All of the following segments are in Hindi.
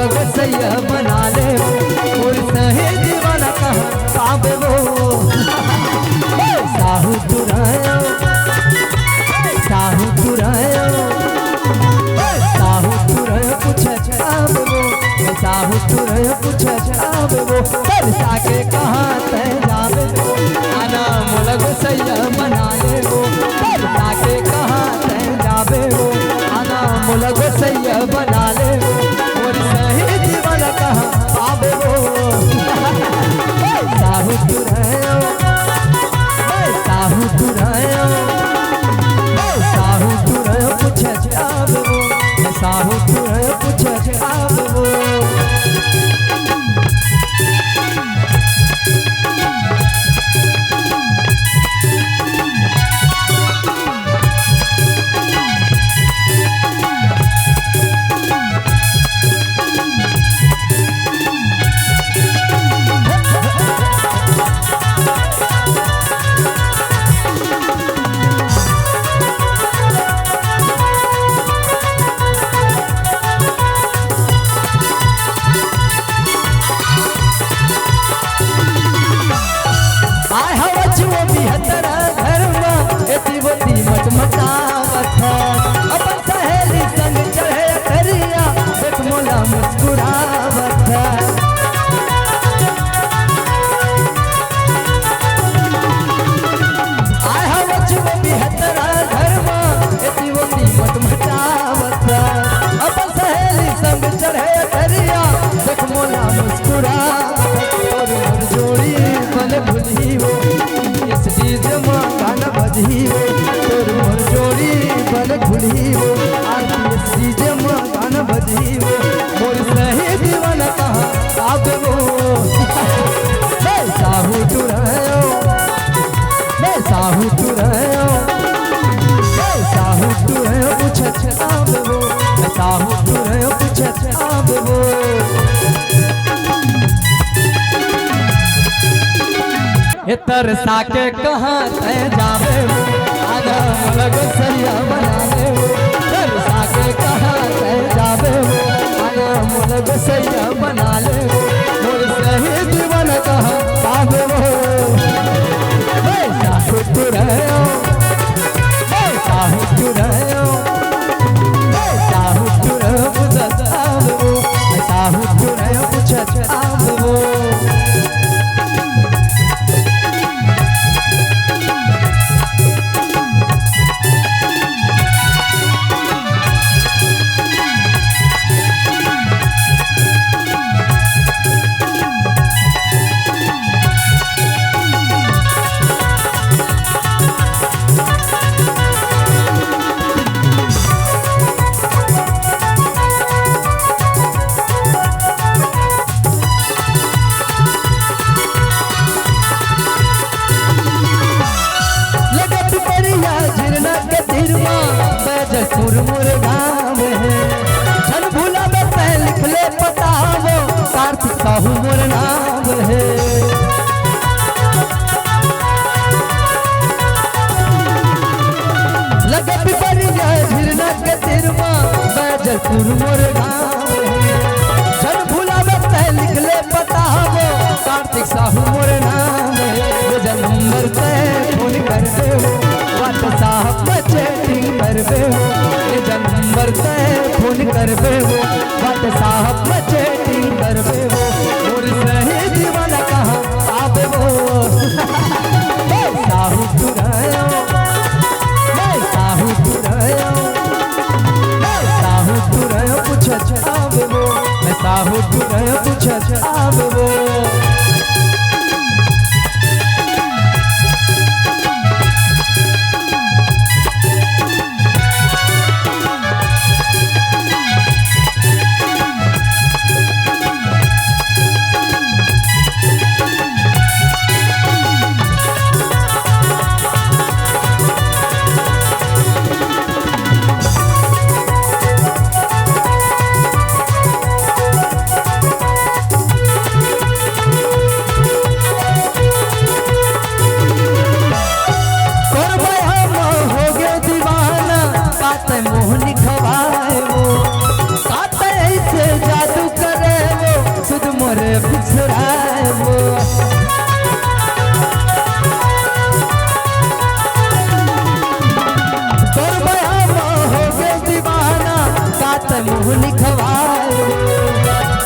मुलग सैया बना ले और सही दीवाना कहाँ पावे वो साहू तुरायो साहू तुरायो साहू तुरायो कुछ छावे वो साहू तुरायो कुछ छावे वो बरसा के कहाँ तय जावे वो आना मुलग सैया बना ले वो बरसा के कहाँ तय जावे वो आना मुलग सैया बना ले वो और सही दीवाना कहाँ पावे वो साहू तुरायो साहू तुरायो साहू तुरायो कुछ छावे वो साहू तुरायो कुछ छावे वो अपन सहेली संग चढ़े करिया देख मोला मुस्कुरावत आय हवचुओ बिहतरा घर में एती होती मत मचावत अपन सहेली संग चढ़े करिया देख मोला मुस्कुरावत और मोर जोड़ी बन भुली हो इस डीजे में गाना बजी हो तोर मोर जोड़ी बन भुली हो आरती डीजे में गाना बजी हो मोर सही दीवाना कहाँ आवे वो मैं साहू तुरायो मैं साहू तुरायो मैं साहू तुरायो कुछ आवे वो मैं साहू तुरायो कुछ आवे वो तरसा के कहाँ तय जावे आना मुलग सैया बना ले तरसा के कहाँ तय जावे आना मुलग सैया बना ले मोर सही दीवाना कहाँ पावे वो साहू तुरायो साहू तुरायो साहू तुरायो कुछ आवे वो साहू तुरायो कुछ आवे वो मुर गाँव है छन भूला में लिख ले बतावो कार्तिक साहू मोर नाम है लगे पिपरिया झिरना के तिरवा बैजलपुर मोर गाँव है छन भूला में लिख ले बतावो कार्तिक साहू मोर नाम है नंबर तय फोन कर दे साहब चैटिंग करबे हो नंबर तय फोन करबे हो साहब चैटिंग करबे हो और सही दीवाना कहाँ आवे वो साहू तुरायो साहू तुरायो साहू तुरायो कुछ आवे वो साहू तुरायो कुछ आवे वो जाए वो तोर बयाना हो गए दीवाना कात मुँह लिखवाए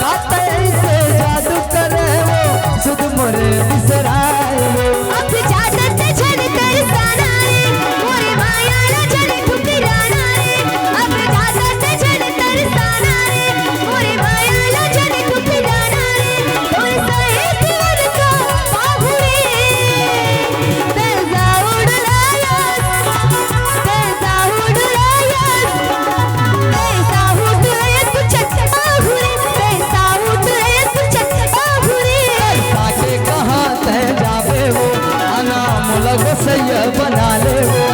कात ऐसे जादू करे वो सुध मोरे बिसराए वो अब जादत छड़ कर साना रे मोरे माया ला चढ़ ठुकराना रे अब जादत छड़ कर साना रे मोरे माया ला चढ़ ठुकराना रे तोर सहे दिल का बाहुरे तेजा उड़लाया ऐसा उड़लाया तू चक्का बाहुरे ऐसा उड़लाया तू चक्का बाहुरे ताके कहाँ तय जावे वो अनाम लग सैय बना ले वो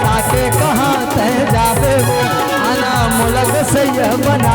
ताके कहाँ तय जावे वो अनाम लग सैय बना